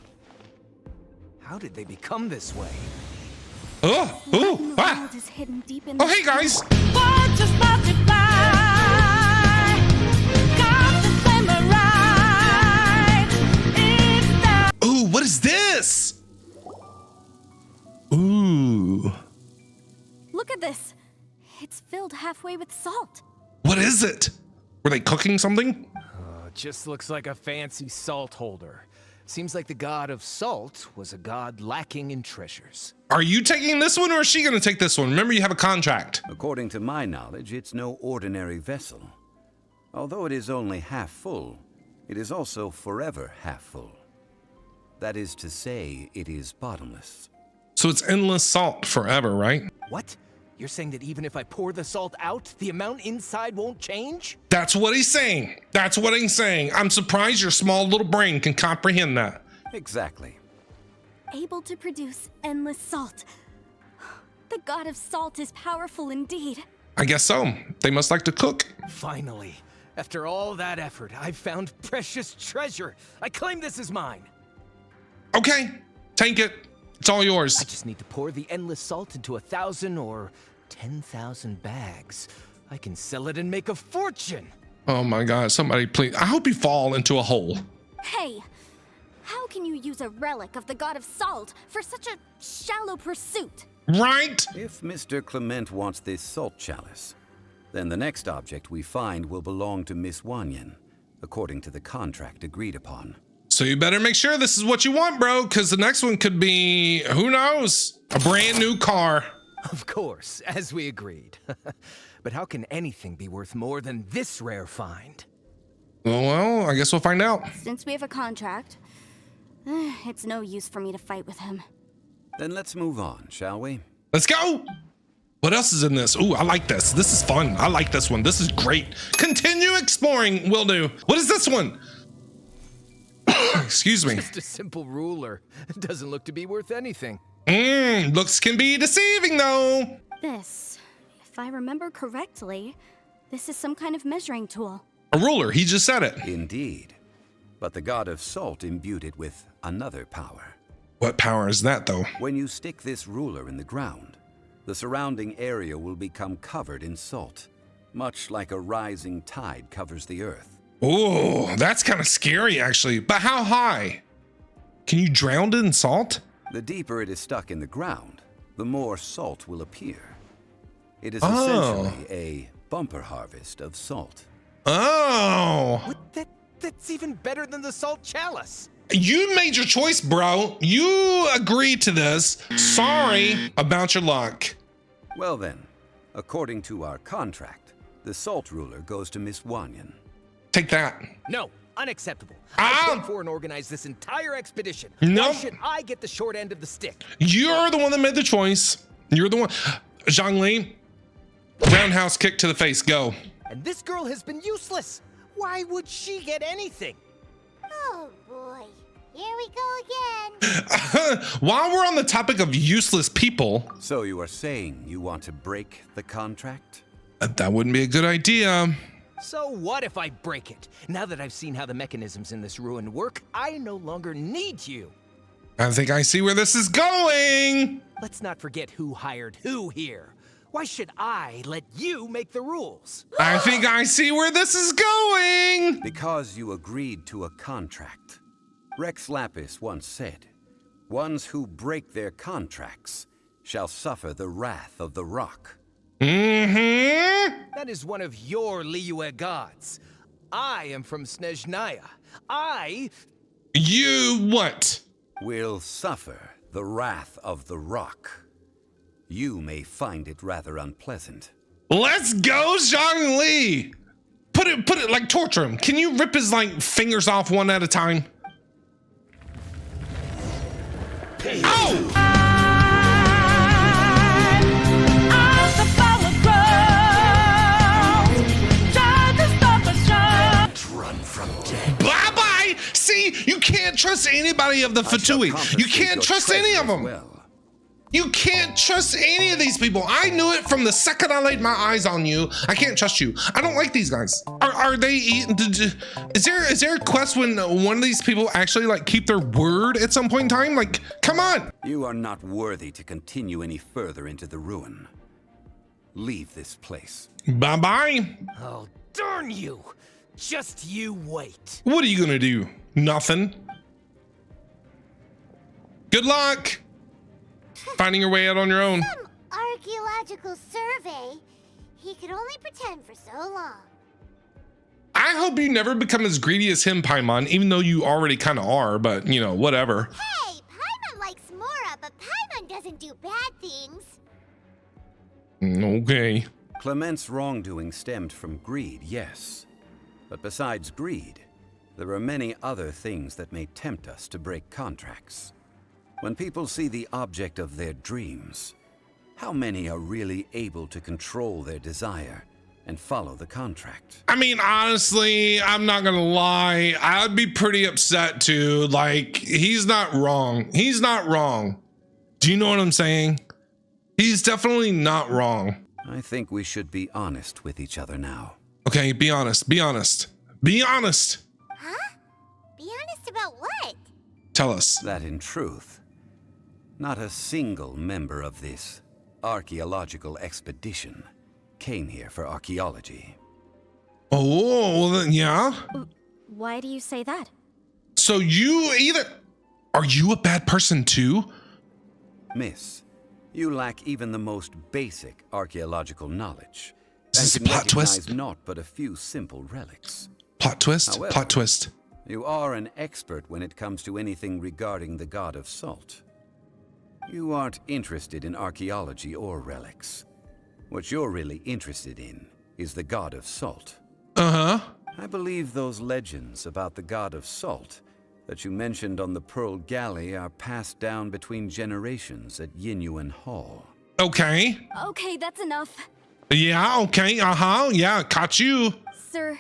How did they become this way? Oh, What in oh, the ah. world is hidden deep in Oh, the hey guys. Watch us multiply. Got the glimmer right. It's the Ooh, what is this? Ooh, Look at this. It's filled halfway with salt. what is it? Were they cooking something? Just looks like a fancy salt holder. Seems like the god of salt was a god lacking in treasures. Are you taking this one or is she gonna take this one? Remember, you have a contract. According to my knowledge, it's no ordinary vessel. Although it is only half full, it is also forever half full. That is to say, it is bottomless. So it's endless salt forever, right? What? You're saying that even if I pour the salt out, the amount inside won't change? That's what he's saying. That's what he's saying. I'm surprised your small little brain can comprehend that. Exactly. Able to produce endless salt. The god of salt is powerful indeed. I guess so. They must like to cook. Finally, after all that effort, I've found precious treasure. I claim this as mine. Okay, take it. It's all I yours. just need to pour the endless salt into 1,000 or 10,000 bags. I can sell it and make a fortune. Oh my God, somebody please. I hope you fall into a hole. Hey, how can you use a relic of the god of salt for such a shallow pursuit? Right? If Mr. Clement wants this salt chalice, then the next object we find will belong to Miss Wanyan, according to the contract agreed upon. So you better make sure this is what you want, bro, because the next one could be, who knows, a brand new car. Of course, as we agreed. But how can anything be worth more than this rare find? Well, I guess we'll find out. Since we have a contract, it's no use for me to fight with him. Then let's move on, shall we? Let's go. What else is in this? Ooh, I like this. This is fun. I like this one. This is great. Continue exploring. Will do. What is this one? Excuse me. Just a simple ruler. It doesn't look to be worth anything. Looks can be deceiving though. This, if I remember correctly, this is some kind of measuring tool. A ruler. He just said it. Indeed. But the god of salt imbued it with another power. What power is that though? When you stick this ruler in the ground, the surrounding area will become covered in salt, much like a rising tide covers the earth. Oh, that's kind of scary actually. But how high? Can you drown it in salt? The deeper it is stuck in the ground, the more salt will appear. It is Oh. essentially a bumper harvest of salt. Oh, What? That's even better than the salt chalice. you made your choice, bro. You agreed to this. Sorry about your luck. Well then, according to our contract, the salt ruler goes to Miss Wanyan. Take that. No, unacceptable. Ah! I paid for and organized this entire expedition. No. Why should I get the short end of the stick? You're the one that made the choice. You're the one. Zhongli, roundhouse kick to the face. Go. And this girl has been useless. Why would she get anything? Oh boy. Here we go again. While we're on the topic of useless people, So you are saying you want to break the contract? that wouldn't be a good idea. So what if I break it? Now that I've seen how the mechanisms in this ruin work, I no longer need you. I think I see where this is going. Let's not forget who hired who here. Why should I let you make the rules? I think I see where this is going. Because you agreed to a contract. Rex Lapis once said, "Ones who break their contracts shall suffer the wrath of the rock." That is one of your Liyue gods. I am from Snezhnaya. You what? Will suffer the wrath of the rock. You may find it rather unpleasant. Let's go, Zhongli! Put it like torture him. Can you rip his like fingers off one at a time? Oh! Bye-bye! See, you can't trust anybody of the Fatui. You can't trust any of them. Well. You can't trust any of these people. I knew it from the second I laid my eyes on you. I can't trust you. I don't like these guys. Are they eating? Is there a quest when one of these people actually like keep their word at some point in time? Like, come on. You are not worthy to continue any further into the ruin. Leave this place. Bye-bye. Oh, darn you! Just you wait. What are you gonna do? Nothing. Good luck. Finding your way out on your own. Some archaeological survey. He could only pretend for so long. I hope you never become as greedy as him, Paimon, even though you already kind of are, but you know, whatever. Hey, Paimon likes Mora, but Paimon doesn't do bad things. Okay. Clement's wrongdoing stemmed from greed, yes. But besides greed, there are many other things that may tempt us to break contracts. When people see the object of their dreams, how many are really able to control their desire and follow the contract? I mean, honestly, I'm not gonna lie. I'd be pretty upset too. Like, he's not wrong. He's not wrong. Do you know what I'm saying? He's definitely not wrong. I think we should be honest with each other now. Okay, be honest. Be honest. Be honest. Huh? Be honest about what? Tell us. That in truth, not a single member of this archaeological expedition came here for archaeology. Oh, well then, yeah. Why do you say that? So are you a bad person too? Miss, you lack even the most basic archaeological knowledge. Is this a and can plot twist? recognize naught but a few simple relics. Plot twist? However, Plot twist. You are an expert when it comes to anything regarding the god of salt. You aren't interested in archaeology or relics. What you're really interested in is the god of salt. Uh-huh. I believe those legends about the god of salt that you mentioned on the Pearl Galley are passed down between generations at Yinyuan Hall. Okay. Okay, that's enough. Yeah, okay, uh-huh. Yeah, caught you. Sir,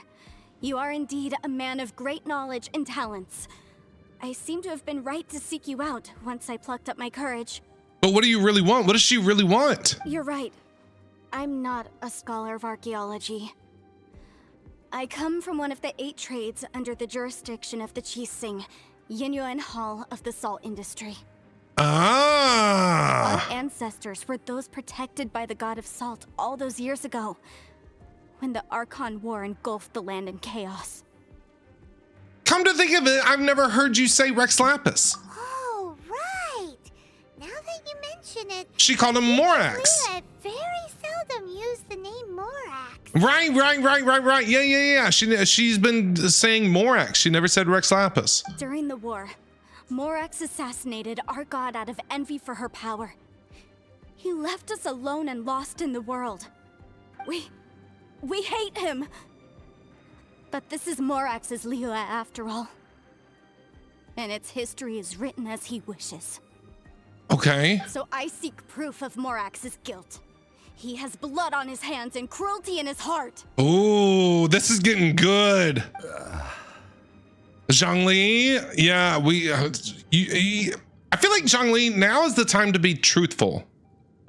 you are indeed a man of great knowledge and talents. I seem to have been right to seek you out once I plucked up my courage. But what do you really want? What does she really want? You're right. I'm not a scholar of archaeology. I come from one of the 8 trades under the jurisdiction of the Qixing, Yinyuan Hall of the salt industry. Ah! Our ancestors were those protected by the god of salt all those years ago, when the Archon War engulfed the land in chaos. Come to think of it, I've never heard you say Rex Lapis. Oh, right. Now that you mention it, She called him Morax. Leela very seldom used the name Morax. Right. Yeah. She's been saying Morax. She never said Rex Lapis. During the war, Morax assassinated our god out of envy for her power. He left us alone and lost in the world. We hate him. But this is Morax's Liyue after all. And its history is written as he wishes. Okay. So I seek proof of Morax's guilt. He has blood on his hands and cruelty in his heart. Ooh, this is getting good. Zhongli, yeah, I feel like Zhongli, now is the time to be truthful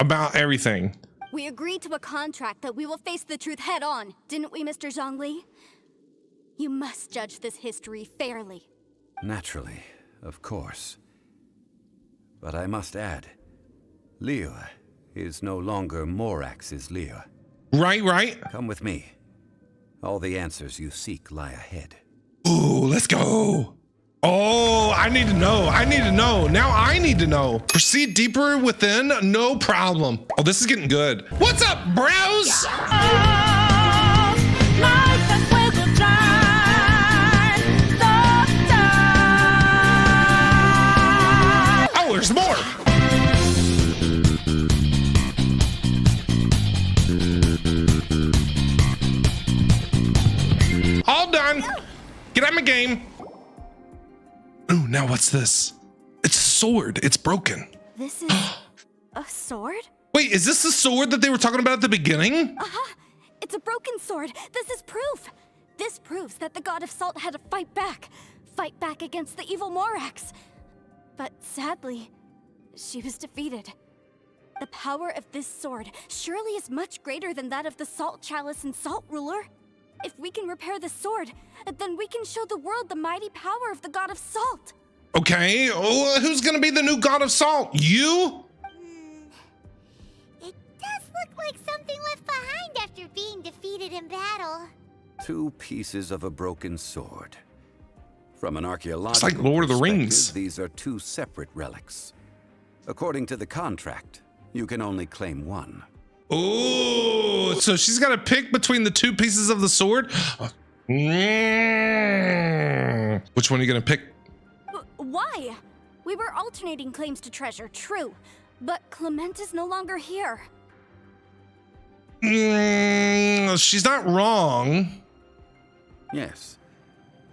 about everything. We agreed to a contract that we will face the truth head on, didn't we, Mr. Zhongli? You must judge this history fairly. Naturally, of course. But I must add, Liyue is no longer Morax's Liyue. Right. Come with me. All the answers you seek lie ahead. Ooh, let's go. Oh, I need to know. Now I need to know. Proceed deeper within, no problem. Oh, this is getting good. What's up, bros? Oh, there's more. Get out of my game. Oh, now what's this? It's a sword. It's broken. This is a sword? Wait, is this the sword that they were talking about at the beginning? Uh-huh. It's a broken sword. This is proof. This proves that the god of salt had to fight back against the evil Morax. But sadly, she was defeated. The power of this sword surely is much greater than that of the Salt Chalice and Salt Ruler. If we can repair the sword, then we can show the world the mighty power of the god of salt. Okay, who's gonna be the new god of salt? You? It does look like something left behind after being defeated in battle. 2 pieces of a broken sword. From an archaeological It's like Lord of the Rings. perspective, these are 2 separate relics. According to the contract, you can only claim one. Oh, so she's got to pick between the 2 pieces of the sword? Which one are you gonna pick? Why? We were alternating claims to treasure, true. But Clement is no longer here. She's not wrong. Yes,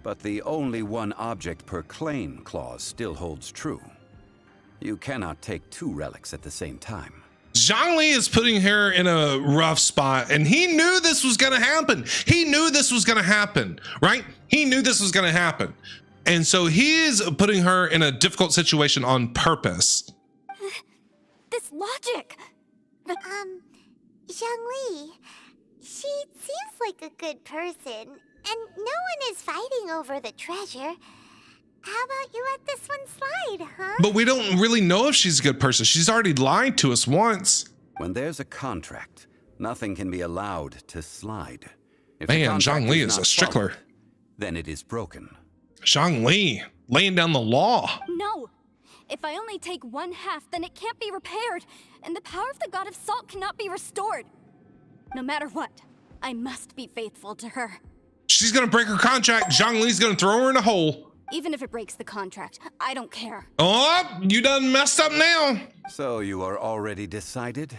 but the only one object per claim clause still holds true. You cannot take 2 relics at the same time. Zhongli is putting her in a rough spot, and he knew this was going to happen. He knew this was going to happen, right? He knew this was going to happen. And so he is putting her in a difficult situation on purpose. This logic! Zhongli, she seems like a good person, and no one is fighting over the treasure. How about you let this one slide, huh? But we don't really know if she's a good person. She's already lied to us once. When there's a contract, nothing can be allowed to slide. If Man, the contract Zhongli is not a stickler. followed, then it is broken. Zhongli, laying down the law. No! If I only take 1/2, then it can't be repaired, and the power of the god of salt cannot be restored. No matter what, I must be faithful to her. She's gonna break her contract. Zhongli's gonna throw her in a hole. Even if it breaks the contract, I don't care. Oh, you done messed up now. So you are already decided?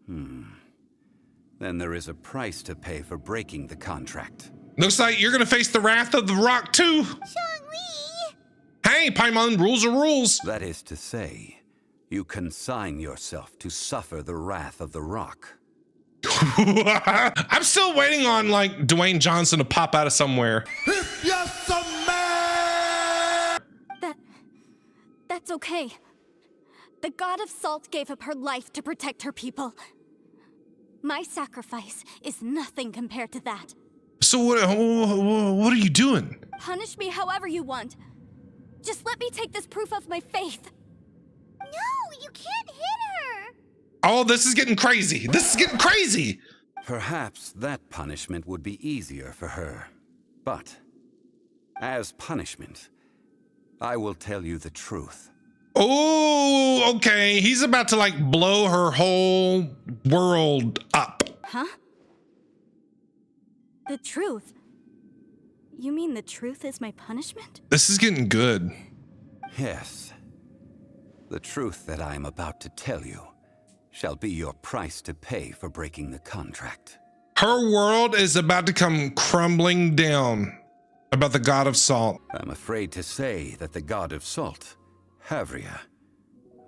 Then there is a price to pay for breaking the contract. Looks like you're gonna face the wrath of the rock too. Zhongli! Hey, Paimon, rules are rules. That is to say, you consign yourself to suffer the wrath of the rock. I'm still waiting on like Dwayne Johnson to pop out of somewhere. That's okay. The god of salt gave up her life to protect her people. My sacrifice is nothing compared to that. So what are you doing? Punish me however you want. Just let me take this proof of my faith. No, you can't hit her! Oh, this is getting crazy. This is getting crazy. Perhaps that punishment would be easier for her. But, as punishment, I will tell you the truth. Oh, okay. He's about to like blow her whole world up. Huh? The truth? You mean the truth is my punishment? This is getting good. Yes. The truth that I am about to tell you shall be your price to pay for breaking the contract. Her world is about to come crumbling down about the god of salt. I'm afraid to say that the god of salt, Havria,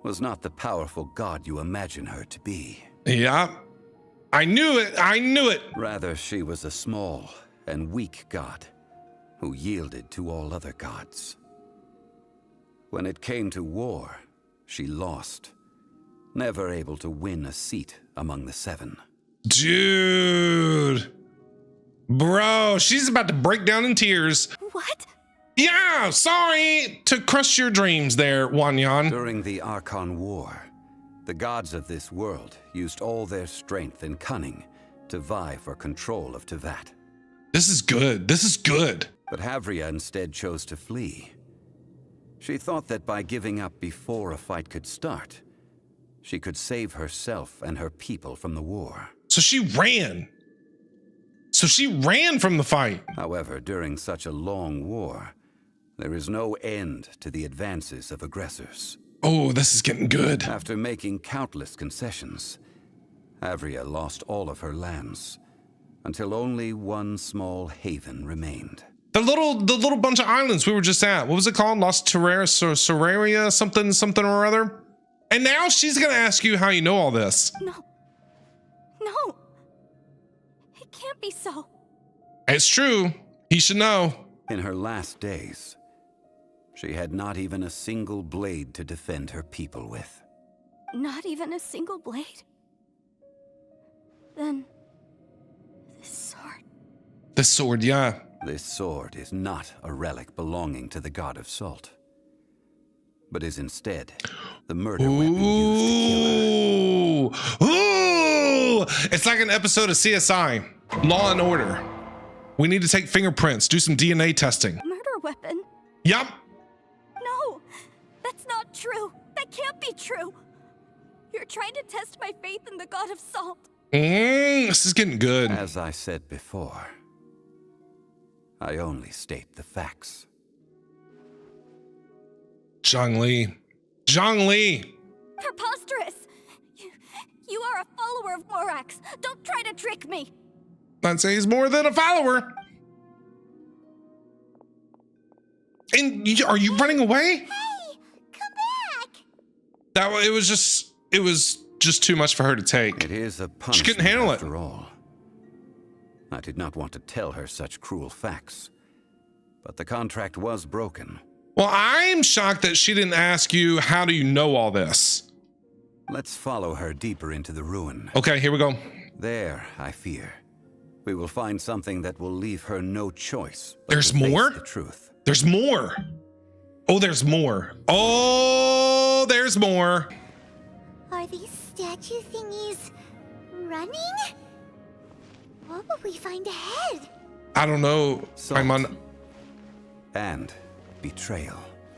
was not the powerful god you imagine her to be. Yeah. I knew it. I knew it. Rather, she was a small and weak god who yielded to all other gods. When it came to war, she lost, never able to win a seat among the 7. Dude. Bro, she's about to break down in tears. What? Yeah, sorry to crush your dreams there, Wanyan. During the Archon War, the gods of this world used all their strength and cunning to vie for control of Tevat. This is good. This is good. But Havria instead chose to flee. She thought that by giving up before a fight could start, she could save herself and her people from the war. So she ran. So she ran from the fight. However, during such a long war, there is no end to the advances of aggressors. Oh, this is getting good. After making countless concessions, Havria lost all of her lands, until only one small haven remained. The little bunch of islands we were just at. What was it called? Las Terraria, Sorarea, something or other. And now she's gonna ask you how you know all this. No. It can't be so. It's true. He should know. In her last days, she had not even a single blade to defend her people with. Not even a single blade? Then... this sword... The sword, yeah. This sword is not a relic belonging to the god of salt, but is instead the murder weapon used to kill her. Ooh! It's like an episode of CSI, Law and Order. We need to take fingerprints, do some DNA testing. Murder weapon? Yup. No! That's not true! That can't be true! You're trying to test my faith in the god of salt. This is getting good. As I said before, I only state the facts. Zhongli. Preposterous! You are a follower of Morax. Don't try to trick me. I'd say he's more than a follower. And are you running away? Hey, come back! It was just too much for her to take. It is a She punishment couldn't handle it. after all. I did not want to tell her such cruel facts, but the contract was broken. Well, I'm shocked that she didn't ask you, how do you know all this? Let's follow her deeper into the ruin. Okay, here we go. There, I fear, we will find something that will leave her no choice but There's to face more? the truth. There's more. Oh, there's more. Oh, there's more. Are these statue thingies running? What will we find ahead? I don't know. Salt I'm on and betrayal.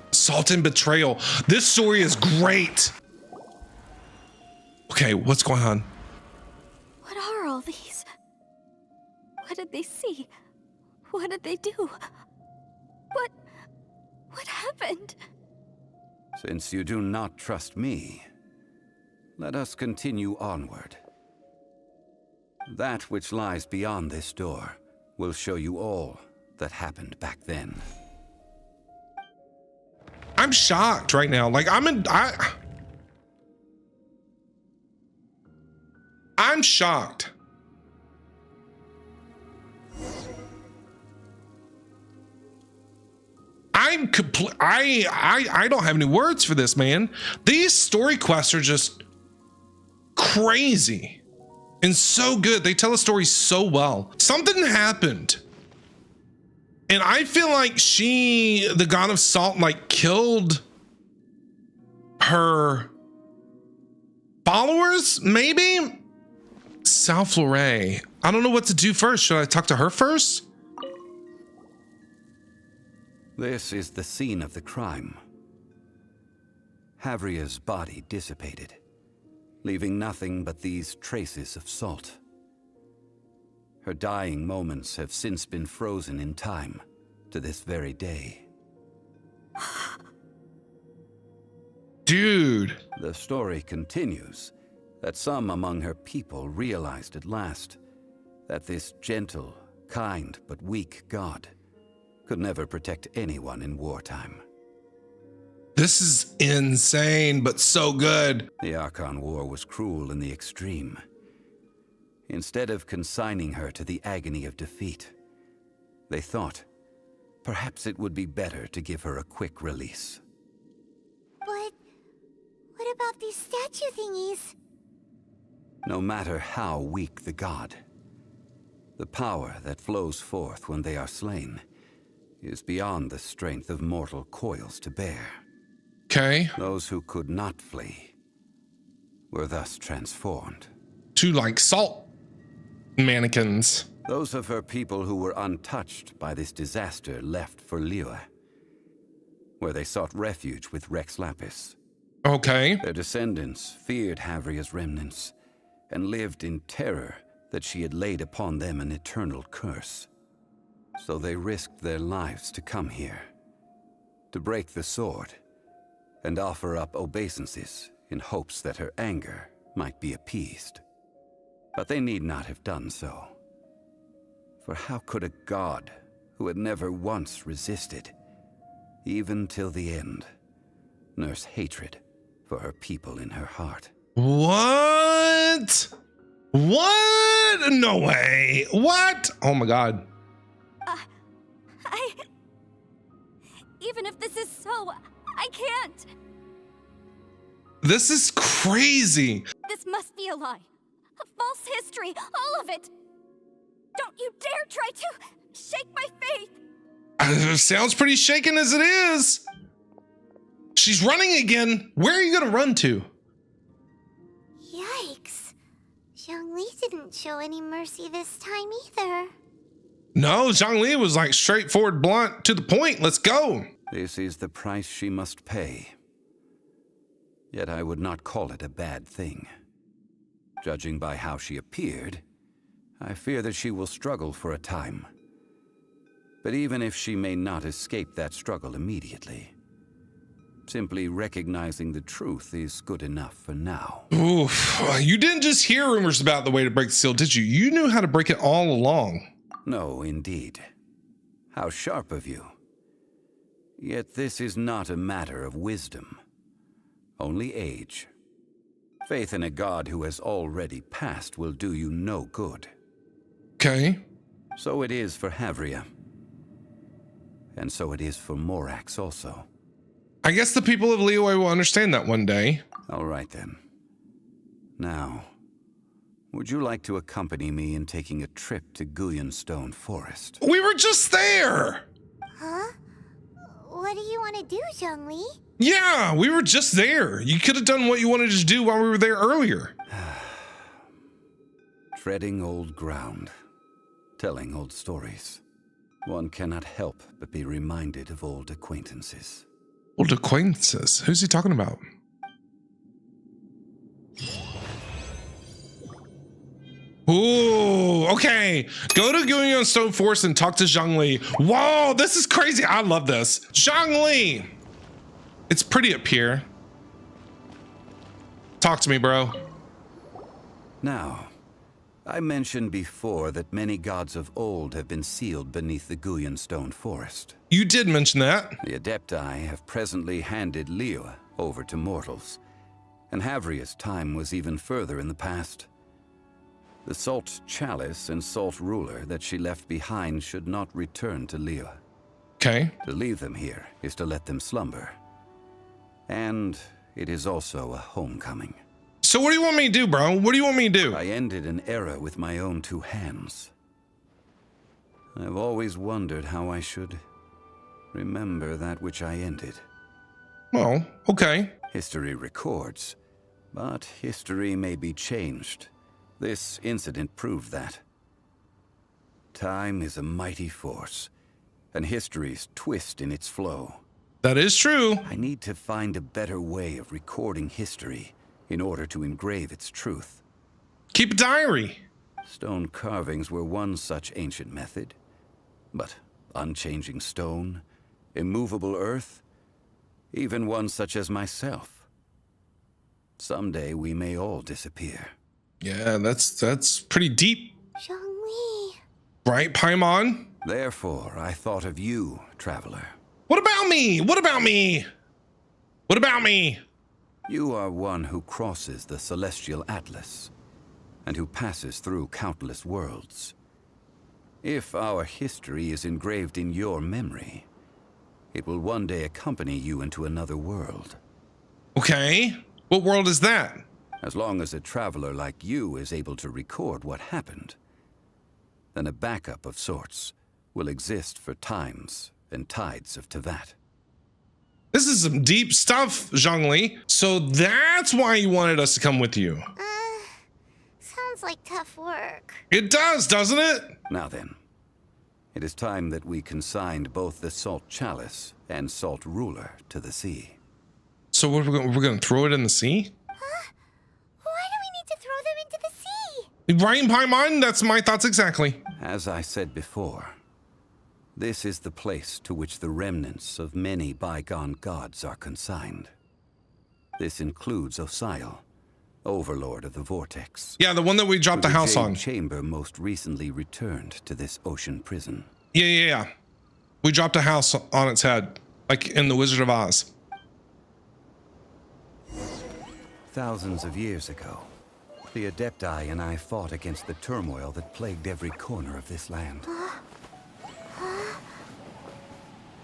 Salt and Betrayal. This story is great. Okay, what's going on? What are all these? What did they see? What did they do? What happened? Since you do not trust me, let us continue onward. That which lies beyond this door will show you all that happened back then. I'm shocked right now. Like I'm shocked. I don't have any words for this, man. These story quests are just crazy and so good. They tell a story so well. Something happened. And I feel like the god of salt, like killed her followers, maybe? Salflore. I don't know what to do first. Should I talk to her first? This is the scene of the crime. Havria's body dissipated, leaving nothing but these traces of salt. Her dying moments have since been frozen in time to this very day. Dude. The story continues that some among her people realized at last that this gentle, kind, but weak god could never protect anyone in wartime. This is insane, but so good. The Archon War was cruel in the extreme. Instead of consigning her to the agony of defeat, they thought perhaps it would be better to give her a quick release. But what about these statue thingies? No matter how weak the god, the power that flows forth when they are slain is beyond the strength of mortal coils to bear. Okay. Those who could not flee were thus transformed. To like salt mannequins. Those of her people who were untouched by this disaster left for Liyue, where they sought refuge with Rex Lapis. Okay. Their descendants feared Havria's remnants and lived in terror that she had laid upon them an eternal curse. So they risked their lives to come here, to break the sword, and offer up obeisances in hopes that her anger might be appeased. But they need not have done so. For how could a god who had never once resisted, even till the end, nurse hatred for her people in her heart. What? What? No way. What? Oh my God. Even if this is so, I can't. This is crazy. This must be a lie. A false history, all of it. Don't you dare try to shake my faith. It sounds pretty shaken as it is. She's running again. Where are you gonna run to? Yikes. Zhongli didn't show any mercy this time either. No, Zhongli was like straightforward, blunt, to the point. Let's go. This is the price she must pay. Yet I would not call it a bad thing. Judging by how she appeared, I fear that she will struggle for a time. But even if she may not escape that struggle immediately, simply recognizing the truth is good enough for now. Oof. You didn't just hear rumors about the way to break the seal, did you? You knew how to break it all along. No, indeed. How sharp of you. Yet this is not a matter of wisdom, only age. Faith in a god who has already passed will do you no good. Okay. So it is for Havria. And so it is for Morax also. I guess the people of Liyue will understand that one day. All right then. Now, would you like to accompany me in taking a trip to Guyonstone Forest? We were just there. Huh? What do you want to do, Zhongli? Yeah, we were just there. You could have done what you wanted to do while we were there earlier. Treading old ground, telling old stories. One cannot help but be reminded of old acquaintances. Old acquaintances? Who's he talking about? Ooh, okay. Go to Guyonstone Forest and talk to Zhongli. Whoa, this is crazy. I love this. Zhongli! It's pretty up here. Talk to me, bro. Now, I mentioned before that many gods of old have been sealed beneath the Guyonstone Forest. You did mention that. The Adepti have presently handed Liyue over to mortals, and Havria's time was even further in the past. The Salt Chalice and Salt Ruler that she left behind should not return to Liyue. Okay. To leave them here is to let them slumber. And it is also a homecoming. So what do you want me to do, bro? What do you want me to do? I ended an era with my own two hands. I've always wondered how I should remember that which I ended. Well, okay. History records, but history may be changed. This incident proved that. Time is a mighty force, and history's twist in its flow. That is true. I need to find a better way of recording history in order to engrave its truth. Keep a diary. Stone carvings were one such ancient method, but unchanging stone, immovable earth, even one such as myself. Someday we may all disappear. Yeah, that's pretty deep. Zhongli. Right, Paimon? Therefore, I thought of you, traveler. What about me? What about me? What about me? You are one who crosses the celestial atlas, and who passes through countless worlds. If our history is engraved in your memory, it will one day accompany you into another world. Okay. What world is that? As long as a traveler like you is able to record what happened, then a backup of sorts will exist for times and tides of Teyvat. This is some deep stuff, Zhongli. So that's why you wanted us to come with you. Sounds like tough work. It does, doesn't it? Now then, it is time that we consigned both the Salt Chalice and Salt Ruler to the sea. So what, we're going to throw it in the sea? Huh? Why do we need to throw them into the sea? Right, Paimon? That's my thoughts exactly. As I said before, this is the place to which the remnants of many bygone gods are consigned. This includes Osial, Overlord of the Vortex. Yeah, the one that we dropped the house on. Chamber most recently returned to this ocean prison. Yeah. We dropped a house on its head, like in The Wizard of Oz. Thousands of years ago, the Adepti and I fought against the turmoil that plagued every corner of this land.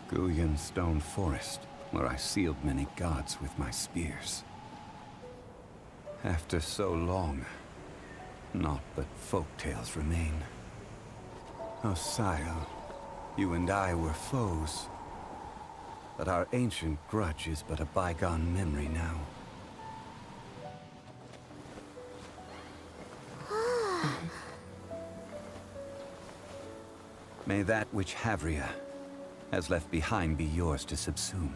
Guyan Stone Forest, where I sealed many gods with my spears. After so long, naught but folk tales remain. Osile, you and I were foes, but our ancient grudge is but a bygone memory now. May that which Havria has left behind be yours to subsume.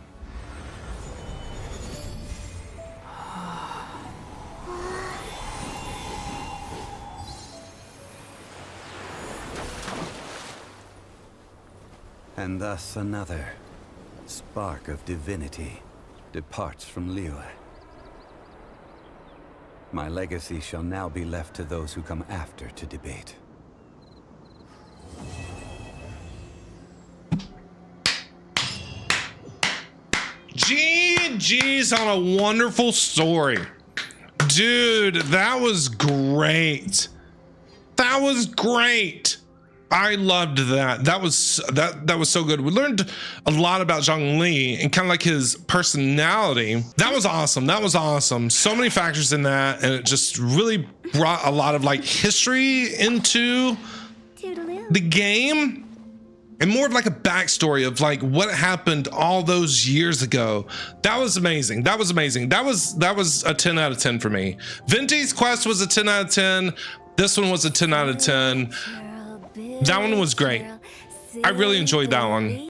And thus another spark of divinity departs from Liyue. My legacy shall now be left to those who come after to debate. GG's on a wonderful story. Dude, that was great. That was great. I loved that. That was so good. We learned a lot about Zhongli and kind of like his personality. That was awesome. That was awesome. So many factors in that, and it just really brought a lot of like history into the game. And more of like a backstory of like what happened all those years ago. That was amazing. That was amazing. That was a 10 out of 10 for me. Venti's quest was a 10 out of 10. This one was a 10 out of 10. That one was great. I really enjoyed that one.